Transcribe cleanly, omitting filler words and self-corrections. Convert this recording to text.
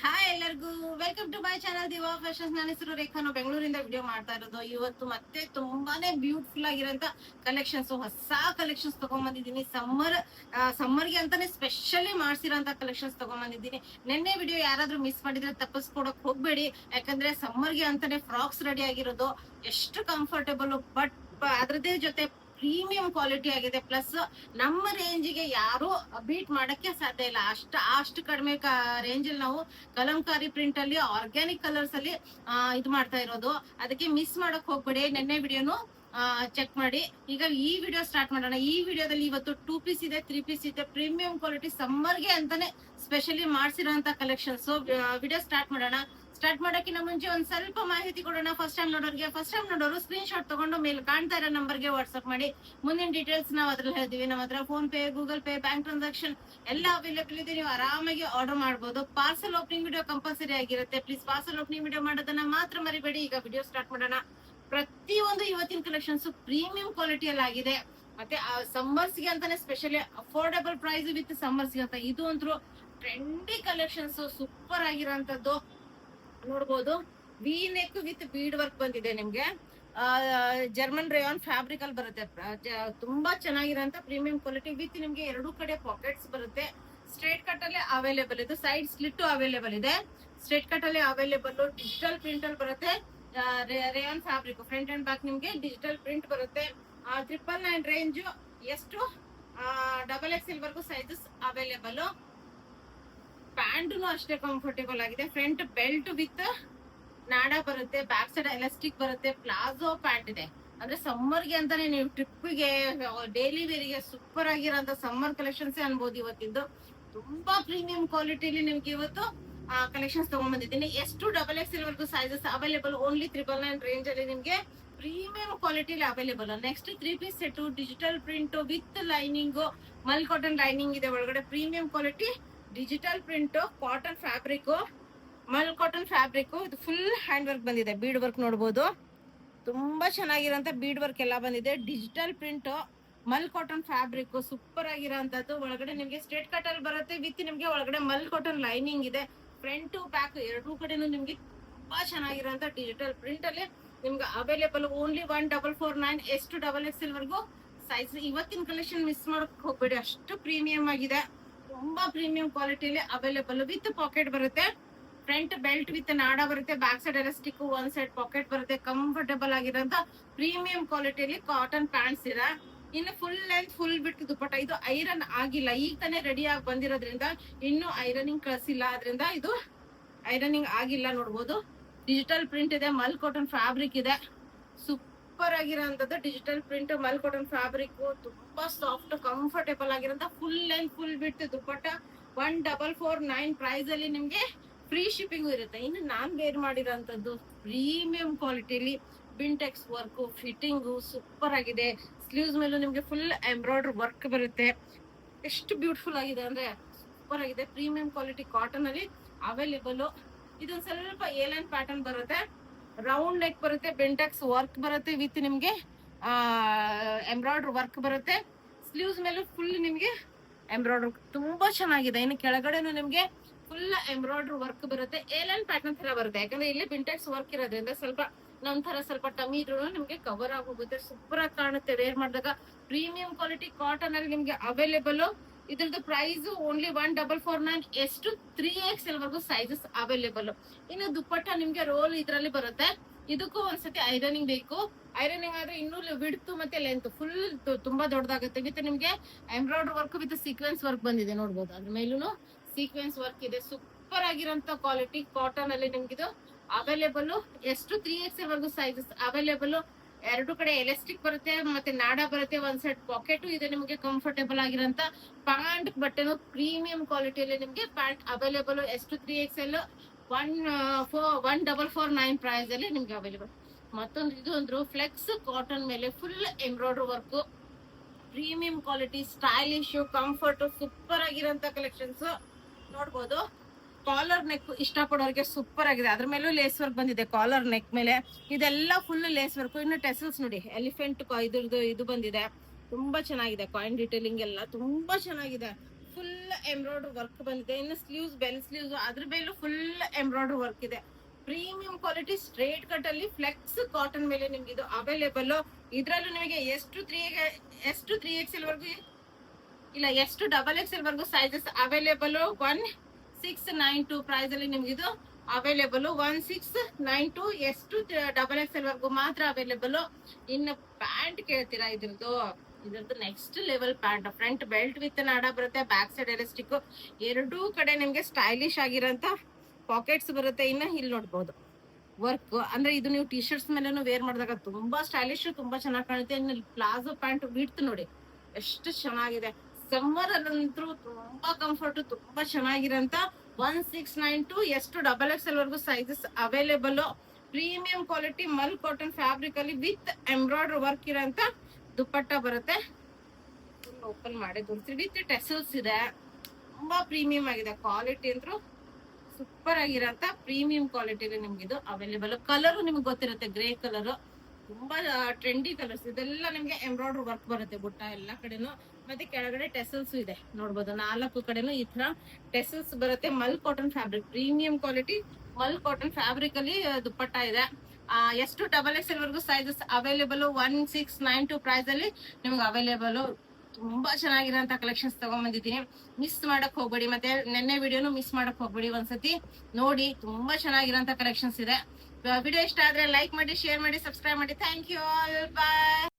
Hi ಎಲ್ಲರಿಗೂ welcome to my channel Diva Fashions. ನನ್ನ ಹೆಸರು ರೇಖಾ. ನಾವು ಬೆಂಗಳೂರಿಂದ ವಿಡಿಯೋ ಮಾಡ್ತಾ ಇರೋದು. ಇವತ್ತು ಮತ್ತೆ ತುಂಬಾನೇ ಬ್ಯೂಟಿಫುಲ್ ಆಗಿರೋಂತ ಕಲೆಕ್ಷನ್ಸ್, ಹೊಸ ಕಲೆಕ್ಷನ್ಸ್ ತಗೊಂಡ್ಬಂದಿದ್ದೀನಿ. ಸಮ್ಮರ್ಗೆ ಅಂತಾನೆ ಸ್ಪೆಷಲಿ ಮಾಡ್ಸಿರೋಂತ ಕಲೆಕ್ಷನ್ಸ್ ತಗೊಂಡ್ಬಂದಿದ್ದೀನಿ. ನಿನ್ನೆ ವಿಡಿಯೋ ಯಾರಾದ್ರೂ ಮಿಸ್ ಮಾಡಿದ್ರೆ ತಪ್ಪಿಸ್ಕೊಡಕ್ ಹೋಗ್ಬೇಡಿ, ಯಾಕಂದ್ರೆ ಸಮ್ಮರ್ಗೆ ಅಂತಾನೆ ಫ್ರಾಕ್ಸ್ ರೆಡಿ ಆಗಿರೋದು. ಎಷ್ಟು ಕಂಫರ್ಟೇಬಲ್, ಬಟ್ ಅದ್ರದೇ ಜೊತೆ ಪ್ರೀಮಿಯಂ ಕ್ವಾಲಿಟಿ ಆಗಿದೆ. ಪ್ಲಸ್ ನಮ್ಮ ರೇಂಜಿಗೆ ಯಾರು ಬೀಟ್ ಮಾಡಕ್ಕೆ ಸಾಧ್ಯ ಇಲ್ಲ. ಅಷ್ಟು ಕಡಿಮೆ ರೇಂಜ್ ಅಲ್ಲಿ ನಾವು ಕಲಂಕಾರಿ ಪ್ರಿಂಟ್ ಅಲ್ಲಿ ಆರ್ಗ್ಯಾನಿಕ್ ಕಲರ್ಸ್ ಅಲ್ಲಿ ಇದು ಮಾಡ್ತಾ ಇರೋದು. ಅದಕ್ಕೆ ಮಿಸ್ ಮಾಡಕ್ ಹೋಗ್ಬೇಡಿ. ನೆನ್ನೆ ವಿಡಿಯೋನು ಚೆಕ್ ಮಾಡಿ. ಈಗ ಈ ವಿಡಿಯೋ ಸ್ಟಾರ್ಟ್ ಮಾಡೋಣ. ಈ ವಿಡಿಯೋದಲ್ಲಿ ಇವತ್ತು 2 ಪೀಸ್ ಇದೆ, 3 ಪೀಸ್ ಇದೆ. ಪ್ರೀಮಿಯಂ ಕ್ವಾಲಿಟಿ ಸಮ್ಮರ್ಗೆ ಅಂತಾನೆ ಸ್ಪೆಷಲಿ ಮಾಡ್ಸಿರೋಂತ ಕಲೆಕ್ಷನ್ಸ್. ವಿಡಿಯೋ ಸ್ಟಾರ್ಟ್ ಮಾಡೋಣ. ಸ್ಟಾರ್ಟ್ ಮಾಡೋಕ್ಕಿಂತ ಮುಂಚೆ ಒಂದ್ ಸ್ವಲ್ಪ ಮಾಹಿತಿ ಕೊಡೋಣ. ಫಸ್ಟ್ ಟೈಮ್ ನೋಡೋರು ಸ್ಕ್ರೀನ್ ಶಾಟ್ ತಗೊಂಡು ಮೇಲೆ ಕಾಣ್ತಾ ಇರೋ ನಂಬರ್ಗೆ ವಾಟ್ಸ್ಆಪ್ ಮಾಡಿ. ಮುಂದಿನ ಡೀಟೇಲ್ಸ್ ನಾವು ಅದ್ರಲ್ಲಿ ಹೇಳ್ತೀವಿ. ನಮ್ಮ ಹತ್ರ phone pay, Google pay, bank transaction ಎಲ್ಲ ಅವೈಲೇಬಲ್ ಇದೆ. ನೀವು ಆರಾಮಾಗಿ ಆರ್ಡರ್ ಮಾಡಬಹುದು. ಪಾರ್ಸಲ್ ಓಪನಿಂಗ್ ವಿಡಿಯೋ ಕಂಪಲ್ಸರಿ ಆಗಿರುತ್ತೆ. ಪ್ಲೀಸ್ ಪಾರ್ಸಲ್ ಓಪನಿಂಗ್ ವಿಡಿಯೋ ಮಾಡೋದನ್ನ ಮಾತ್ರ ಮರಿಬೇಡಿ. ಈಗ ವಿಡಿಯೋ ಸ್ಟಾರ್ಟ್ ಮಾಡೋಣ. ಪ್ರತಿಯೊಂದು ಇವತ್ತಿನ ಕಲೆಕ್ಷನ್ಸ್ ಪ್ರೀಮಿಯಂ ಕ್ವಾಲಿಟಿಯಲ್ಲಿ ಆಗಿದೆ. ಮತ್ತೆ ಸಮ್ಮರ್ಸ್ಗೆ ಅಂತಾನೆ ಸ್ಪೆಷಲಿ ಅಫೋರ್ಡಬಲ್ ಪ್ರೈಸ್ ವಿತ್ ಸಮ್ಮರ್ಸ್ಗೆ ಅಂತ. ಇದು ಅಂತೂ ಟ್ರೆಂಡಿ ಕಲೆಕ್ಷನ್ಸ್, ಸೂಪರ್ ಆಗಿರೋಂಥದ್ದು. ನೋಡ್ಬೋದು, V neck with bead work ಬಂದಿದೆ ನಿಮ್ಗೆ. ಜರ್ಮನ್ ರೇಯಾನ್ ಫ್ಯಾಬ್ರಿಕ್ ಅಲ್ಲಿ ಬರುತ್ತೆ. ತುಂಬಾ ಚೆನ್ನಾಗಿರೋಂತ ಪ್ರೀಮಿಯಂ ಕ್ವಾಲಿಟಿ ವಿತ್ ನಿಮ್ಗೆ 2 ಕಡೆ ಪಾಕೆಟ್ಸ್ ಬರುತ್ತೆ. ಸ್ಟ್ರೇಟ್ ಕಟ್ ಅಲ್ಲಿ ಅವೈಲೇಬಲ್ ಇದೆ, ಸೈಡ್ ಸ್ಲಿಟ್ ಅವೈಲೇಬಲ್ ಇದೆ. ಸ್ಟ್ರೇಟ್ ಕಟ್ ಅಲ್ಲಿ ಅವೈಲೇಬಲ್. ಡಿಜಿಟಲ್ ಪ್ರಿಂಟ್ ಅಲ್ಲಿ ಬರುತ್ತೆ. Rayon fabric front and back ನಿಮ್ಗೆ ಡಿಜಿಟಲ್ ಪ್ರಿಂಟ್ ಬರುತ್ತೆ. 999 ರೇಂಜ್. ಎಷ್ಟು XXL ವರ್ಗು ಸೈಜಸ್ ಅವೈಲೇಬಲ್. ಪ್ಯಾಂಟ್ ಅಷ್ಟೇ ಕಂಫರ್ಟೇಬಲ್ ಆಗಿದೆ. ಫ್ರಂಟ್ ಬೆಲ್ಟ್ ವಿತ್ ನಾಡ ಬರುತ್ತೆ, ಬ್ಯಾಕ್ ಸೈಡ್ ಎಲಾಸ್ಟಿಕ್ ಬರುತ್ತೆ. ಪ್ಲಾಜೋ ಪ್ಯಾಂಟ್ ಇದೆ. ಅಂದ್ರೆ ಸಮ್ಮರ್ಗೆ ಅಂತಾನೆ ನೀವು ಟ್ರಿಪ್ಗೆ, ಡೈಲಿ ವೇರಿಗೆ ಸೂಪರ್ ಆಗಿರೋಂತ ಸಮ್ಮರ್ ಕಲೆಕ್ಷನ್ಸ್ ಅನ್ಬೋದು ಇವತ್ತಿದ್ದು. ತುಂಬಾ ಪ್ರೀಮಿಯಂ ಕ್ವಾಲಿಟಿಲಿ ನಿಮ್ಗೆ ಇವತ್ತು ಕಲೆಕ್ಷನ್ಸ್ ತಗೊಂಡ್ಬಂದಿದ್ದೀನಿ. ಎಷ್ಟು XXL ವರ್ಗು ಸೈಜಸ್ ಅವೈಲೇಬಲ್. ಓನ್ಲಿ 999 ರೇಂಜ್ ಅಲ್ಲಿ ನಿಮ್ಗೆ ಪ್ರೀಮಿಯಂ ಕ್ವಾಲಿಟಿಲಿ available. Next 3 piece set, digital print with lining, mul cotton lining ಇದೆ ಒಳಗಡೆ. Premium quality digital print, cotton fabric, mul cotton fabric. ಇದು ಫುಲ್ ಹ್ಯಾಂಡ್ ವರ್ಕ್ ಬಂದಿದೆ. ಬೀಡ್ ವರ್ಕ್ ನೋಡಬಹುದು. ತುಂಬಾ ಚೆನ್ನಾಗಿರೋಂತ ಬೀಡ್ ವರ್ಕ್ ಎಲ್ಲ ಬಂದಿದೆ. Digital print, mul cotton fabric, super ಆಗಿರೋಂಥದ್ದು. ಒಳಗಡೆ ನಿಮ್ಗೆ ಸ್ಟ್ರೇಟ್ ಕಟ್ ಅಲ್ಲಿ ಬರುತ್ತೆ ವಿತ್ ನಿಮ್ಗೆ ಒಳಗಡೆ ಮಲ್ ಕಾಟನ್ ಲೈನಿಂಗ್ ಇದೆ. ಫ್ರಂಟ್ ಬ್ಯಾಕ್ 2 ಕಡೆನೂ ನಿಮ್ಗೆ ತುಂಬಾ ಚೆನ್ನಾಗಿರೋಂತ ಡಿಜಿಟಲ್ ಪ್ರಿಂಟ್ ಅಲ್ಲಿ ನಿಮ್ಗೆ ಅವೈಲೇಬಲ್. ಓನ್ಲಿ 1449. ಎಷ್ಟು XXL ವರ್ಗು ಸೈಜ್. ಇವತ್ತಿನ ಕಲೆಕ್ಷನ್ ಮಿಸ್ ಮಾಡಕ್ ಹೋಗ್ಬೇಡಿ, ಅಷ್ಟು ಪ್ರೀಮಿಯಂ ಆಗಿದೆ. ತುಂಬಾ ಪ್ರೀಮಿಯಂ ಕ್ವಾಲಿಟಿಲಿ ಅವೈಲೇಬಲ್. ವಿತ್ ಪಾಕೆಟ್ ಬರುತ್ತೆ. ಫ್ರಂಟ್ ಬೆಲ್ಟ್ ವಿತ್ ನಾಡ ಬರುತ್ತೆ. ಬ್ಯಾಕ್ ಸೈಡ್ ಎಲಾಸ್ಟಿಕ್, ಒಂದ್ ಸೈಡ್ ಪಾಕೆಟ್ ಬರುತ್ತೆ. ಕಂಫರ್ಟೇಬಲ್ ಆಗಿರೋಂತ ಪ್ರೀಮಿಯಂ ಕ್ವಾಲಿಟಿಲಿ ಕಾಟನ್ ಪ್ಯಾಂಟ್ಸ್ ಇದೆ. ಇನ್ನು ಫುಲ್ ಲೆಂತ್ ಫುಲ್ ಬಿಟ್ ದುಪಟ್ಟ. ಇದು ಐರನ್ ಆಗಿಲ್ಲ, ಈಗ ತಾನೇ ರೆಡಿ ಆಗಿ ಬಂದಿರೋದ್ರಿಂದ ಇನ್ನು ಐರನಿಂಗ್ ಕಳ್ಸಿಲ್ಲ. ಅದರಿಂದ ಇದು ಐರನಿಂಗ್ ಆಗಿಲ್ಲ. ನೋಡ್ಬೋದು, ಡಿಜಿಟಲ್ ಪ್ರಿಂಟ್ ಇದೆ, ಮಲ್ ಕಾಟನ್ ಫ್ಯಾಬ್ರಿಕ್ ಇದೆ. ಸೂಪರ್ ಆಗಿರೋಂಥದ್ದು digital print, mul cotton fabric. ತುಂಬಾ ಸಾಫ್ಟ್ ಕಂಫರ್ಟೇಬಲ್ ಆಗಿರೋಂಥ ಫುಲ್ ಲೆಂತ್ ಫುಲ್ ಬಿಟ್ ದುಪಟ್ಟ. 1449 ಪ್ರೈಸ್ ಅಲ್ಲಿ ನಿಮ್ಗೆ ಫ್ರೀ ಶಿಪ್ಪಿಂಗ್ ಇರುತ್ತೆ. ಇನ್ನು ನಾನ್ ವೇರ್ ಮಾಡಿರೋಂಥದ್ದು ಪ್ರೀಮಿಯಂ ಕ್ವಾಲಿಟಿಲಿ ಬಿಂಟೆಕ್ಸ್ ವರ್ಕ್, ಫಿಟ್ಟಿಂಗು ಸೂಪರ್ ಆಗಿದೆ. ಸ್ಲೀವ್ಸ್ ಮೇಲೂ ನಿಮ್ಗೆ ಫುಲ್ ಎಂಬ್ರಾಯ್ಡ್ರಿ ವರ್ಕ್ ಬರುತ್ತೆ. ಎಷ್ಟು ಬ್ಯೂಟಿಫುಲ್ ಆಗಿದೆ ಅಂದ್ರೆ ಸೂಪರ್ ಆಗಿದೆ. ಪ್ರೀಮಿಯಂ ಕ್ವಾಲಿಟಿ ಕಾಟನ್ ಅಲ್ಲಿ ಅವೈಲೇಬಲ್. ಇದೊಂದ್ ಸ್ವಲ್ಪ ಏಲೈನ್ ಪ್ಯಾಟರ್ನ್ ಬರುತ್ತೆ. ರೌಂಡ್ ನೆಕ್ ಬರುತ್ತೆ, ಬೆಂಟೆಕ್ಸ್ ವರ್ಕ್ ಬರುತ್ತೆ ವಿತ್ ನಿಮ್ಗೆ ಎಂಬ್ರಾಯ್ಡ್ರಿ ವರ್ಕ್ ಬರುತ್ತೆ. ಸ್ಲೀವ್ಸ್ ಮೇಲೂ ಫುಲ್ ನಿಮ್ಗೆ ಎಂಬ್ರಾಯ್ಡ್ರಿ ತುಂಬಾ ಚೆನ್ನಾಗಿದೆ. ಇನ್ನು ಕೆಳಗಡೆನು ನಿಮ್ಗೆ ಫುಲ್ ಎಂಬ್ರಾಯ್ಡ್ರಿ ವರ್ಕ್ ಬರುತ್ತೆ. ಏಲೈನ್ ಪ್ಯಾಟರ್ನ್ ತರ ಬರುತ್ತೆ, ಯಾಕಂದ್ರೆ ಇಲ್ಲಿ ಬಿಂಟೆಕ್ಸ್ ವರ್ಕ್ ಇರೋದ್ರಿಂದ ಸ್ವಲ್ಪ ನಮ್ ತರ ಸ್ವಲ್ಪ ಟಮಿ ಇದ್ರು ನಿಮ್ಗೆ ಕವರ್ ಆಗೋಗುತ್ತೆ. ಸೂಪರ್ ಆಗಿ ಕಾಣುತ್ತೆ ವೇರ್ ಮಾಡಿದಾಗ. ಪ್ರೀಮಿಯಂ ಕ್ವಾಲಿಟಿ ಕಾಟನ್ ಅಲ್ಲಿ ನಿಮ್ಗೆ ಅವೈಲೇಬಲ್. ಇದ್ರದ್ದು ಪ್ರೈಸ್ ಓನ್ಲಿ 1449. ಎಷ್ಟು 3XL ವರ್ಗು ಸೈಜಸ್ ಅವೈಲೇಬಲ್. ಇನ್ನು ದುಪ್ಪಟ್ಟ ನಿಮ್ಗೆ ರೋಲ್ ಇದ್ರಲ್ಲಿ ಬರುತ್ತೆ. ಇದಕ್ಕೂ ಒಂದ್ಸತಿ ಐರನಿಂಗ್ ಬೇಕು. ಐರನಿಂಗ್ ಆದ್ರೆ ಇನ್ನೂ ವಿಡ್ತ್ ಮತ್ತೆ ಲೆಂತ್ ಫುಲ್ ತುಂಬಾ ದೊಡ್ಡದಾಗುತ್ತೆ. ವಿತ್ ನಿಮ್ಗೆ embroidery work with sequence work ಬಂದಿದೆ. ನೋಡ್ಬೋದು, ಅದ್ರ ಮೇಲೂ ಸೀಕ್ವೆನ್ಸ್ ವರ್ಕ್ ಇದೆ. ಸೂಪರ್ ಆಗಿರೋಂತ ಕ್ವಾಲಿಟಿ ಕಾಟನ್ ಅಲ್ಲಿ ನಿಮ್ಗಿದು ಅವೈಲೇಬಲ್. ಎಷ್ಟು 3XL ವರ್ಗು ಸೈಜಸ್ ಅವೈಲೇಬಲ್. 2 ಕಡೆ ಎಲಾಸ್ಟಿಕ್ ಬರುತ್ತೆ, ಮತ್ತೆ ನಾಡ ಬರುತ್ತೆ. ಒಂದ್ ಸೈಡ್ ಪಾಕೆಟ್ ಇದೆ. ನಿಮ್ಗೆ ಕಂಫರ್ಟೇಬಲ್ ಆಗಿರೋಂತ ಪ್ಯಾಂಟ್ ಬಟ್ಟೆನು ಪ್ರೀಮಿಯಂ ಕ್ವಾಲಿಟಿಯಲ್ಲಿ ನಿಮ್ಗೆ ಪ್ಯಾಂಟ್ ಅವೈಲೇಬಲ್. ಎಷ್ಟು 3XL 1449 ಪ್ರೈಸ್ ಅಲ್ಲಿ ನಿಮ್ಗೆ ಅವೈಲೇಬಲ್. ಮತ್ತೊಂದು ಇದು ಅಂದ್ರು ಫ್ಲೆಕ್ಸ್ ಕಾಟನ್ ಮೇಲೆ full embroidery work, premium quality, stylish, comfort, super ಆಗಿರೋಂತ ಕಲೆಕ್ಷನ್ಸ್. ನೋಡ್ಬೋದು, ಕಾಲರ್ ನೆಕ್ ಇಷ್ಟಪಡೋರಿಗೆ ಸೂಪರ್ ಆಗಿದೆ. ಅದ್ರ ಮೇಲೂ ಲೇಸ್ ವರ್ಕ್ ಬಂದಿದೆ ಕಾಲರ್ ನೆಕ್ ಮೇಲೆ. ಇದೆಲ್ಲ ಫುಲ್ ಲೇಸ್ ವರ್ಕ್. ಇನ್ನು ಟೆಸಲ್ಸ್ ನೋಡಿ, ಎಲಿಫೆಂಟ್ ಇದ್ರದ್ದು ಇದು ಬಂದಿದೆ. ತುಂಬಾ ಚೆನ್ನಾಗಿದೆ. ಕಾಯಿನ್ ಡೀಟೇಲಿಂಗ್ ಎಲ್ಲ ತುಂಬಾ ಚೆನ್ನಾಗಿದೆ. ಫುಲ್ ಎಂಬ್ರಾಯ್ಡ್ರಿ ವರ್ಕ್ ಬಂದಿದೆ. ಇನ್ನು ಸ್ಲೀವ್ಸ್, ಬೆಲ್ ಸ್ಲೀವ್ಸ್, ಅದ್ರ ಮೇಲೂ ಫುಲ್ ಎಂಬ್ರಾಯ್ಡ್ರಿ ವರ್ಕ್ ಇದೆ. ಪ್ರೀಮಿಯಂ ಕ್ವಾಲಿಟಿ ಸ್ಟ್ರೇಟ್ ಕಟ್ ಅಲ್ಲಿ ಫ್ಲೆಕ್ಸ್ ಕಾಟನ್ ಮೇಲೆ ನಿಮ್ಗೆ ಇದು ಅವೈಲೇಬಲ್. ಇದ್ರಲ್ಲೂ ನಿಮಗೆ ಎಷ್ಟು 3XL ವರ್ಗು ಇಲ್ಲ, ಎಷ್ಟು XXL ವರ್ಗು ಸೈಜಸ್ ಅವೈಲೇಬಲ್. 1692 ಪ್ರೈಸ್ ಅಲ್ಲಿ ನಿಮ್ಗೆ ಇದು ಅವೈಲೇಬಲ್. 1692 ಎಷ್ಟು XXL ವರ್ಗು ಮಾತ್ರ ಅವೈಲೇಬಲ್. ಇನ್ನು ಪ್ಯಾಂಟ್ ಕೇಳ್ತೀರಾ, ಇದ್ರದ್ದು next level pant. Front belt with ನಾಡ ಬರುತ್ತೆ, ಬ್ಯಾಕ್ ಸೈಡ್ ಎಲಾಸ್ಟಿಕ್, ಎರಡೂ ಕಡೆ ನಿಮ್ಗೆ ಸ್ಟೈಲಿಶ್ ಆಗಿರೋಂತ ಪಾಕೆಟ್ಸ್ ಬರುತ್ತೆ. ಇನ್ನ ಇಲ್ಲಿ ನೋಡ್ಬೋದು ವರ್ಕ್, ಅಂದ್ರೆ ಇದು ನೀವು ಟಿ ಶರ್ಟ್ಸ್ ಮೇಲೆನೂ ವೇರ್ ಮಾಡಿದಾಗ ತುಂಬಾ ಸ್ಟೈಲಿಶ್, ತುಂಬಾ ಚೆನ್ನಾಗಿ ಕಾಣುತ್ತೆ. ಇನ್ನು ಪ್ಲಾಜೋ ಪ್ಯಾಂಟ್ ವಿಡ್ತ್ ನೋಡಿ ಎಷ್ಟು ಚೆನ್ನಾಗಿದೆ. ಸಮ್ಮರ್ ಅಲ್ಲಂತೂ ತುಂಬಾ ಕಂಫರ್ಟ್, ತುಂಬಾ ಚೆನ್ನಾಗಿರಂತ 1692 ಎಷ್ಟು XXL ವರ್ಗು sizes available. Premium quality mul cotton fabric ಅಲ್ಲಿ ವಿತ್ ಎಂಬ್ರಾಯ್ಡ್ರಿ ವರ್ಕ್ ಇರೋಂತ ದುಪ್ಪಟ್ಟ ಬರುತ್ತೆ. ಓಪನ್ ಮಾಡಿ ತೋರಿಸ್ತೀವಿ. ವಿತ್ ಟೆಸಲ್ಸ್ ಇದೆ, ತುಂಬಾ ಪ್ರೀಮಿಯಂ ಆಗಿದೆ. ಕ್ವಾಲಿಟಿ ಅಂತೂ ಸೂಪರ್ ಆಗಿರೋಂತ ಪ್ರೀಮಿಯಂ ಕ್ವಾಲಿಟಿಲಿ ನಿಮ್ಗೆ ಇದು ಅವೈಲೇಬಲ್. ಕಲರ್ ನಿಮ್ಗೆ ಗೊತ್ತಿರುತ್ತೆ, ಗ್ರೇ ಕಲರ್, ತುಂಬಾ ಟ್ರೆಂಡಿ ಕಲರ್ಸ್. ಇದೆಲ್ಲ ನಿಮ್ಗೆ ಎಂಬ್ರಾಯ್ಡ್ರಿ ವರ್ಕ್ ಬರುತ್ತೆ ಬುಟ್ಟ ಎಲ್ಲ ಕಡೆನು. ಮತ್ತೆ ಕೆಳಗಡೆ ಟೆಸಲ್ಸ್ ಇದೆ ನೋಡ್ಬೋದು, 4 ಕಡೆನು ಈ ತರ ಟೆಸಲ್ಸ್ ಬರುತ್ತೆ. Mul cotton fabric, premium quality mul cotton fabric ಅಲ್ಲಿ ದುಪ್ಪಟ್ಟ ಇದೆ. ಎಷ್ಟು XXL ವರ್ಗು ಸೈಜಸ್ ಅವೈಲೇಬಲ್. 1692 ಪ್ರೈಸ್ ಅಲ್ಲಿ ನಿಮ್ಗೆ ಅವೈಲೇಬಲ್. ತುಂಬಾ ಚೆನ್ನಾಗಿರೋಂತ ಕಲೆಕ್ಷನ್ಸ್ ತಗೊಂಡ್ಬಂದಿದ್ದೀನಿ, ಮಿಸ್ ಮಾಡಕ್ ಹೋಗ್ಬೇಡಿ. ಮತ್ತೆ ನೆನ್ನೆ ವಿಡಿಯೋನು ಮಿಸ್ ಮಾಡಕ್ ಹೋಗ್ಬೇಡಿ, ಒಂದ್ಸತಿ ನೋಡಿ. ತುಂಬಾ ಚೆನ್ನಾಗಿರೋಂತ ಕಲೆಕ್ಷನ್ಸ್ ಇದೆ. ವಿಡಿಯೋ ಇಷ್ಟ ಆದ್ರೆ ಲೈಕ್ ಮಾಡಿ, ಶೇರ್ ಮಾಡಿ, ಸಬ್ಸ್ಕ್ರೈಬ್ ಮಾಡಿ. Thank you all, bye.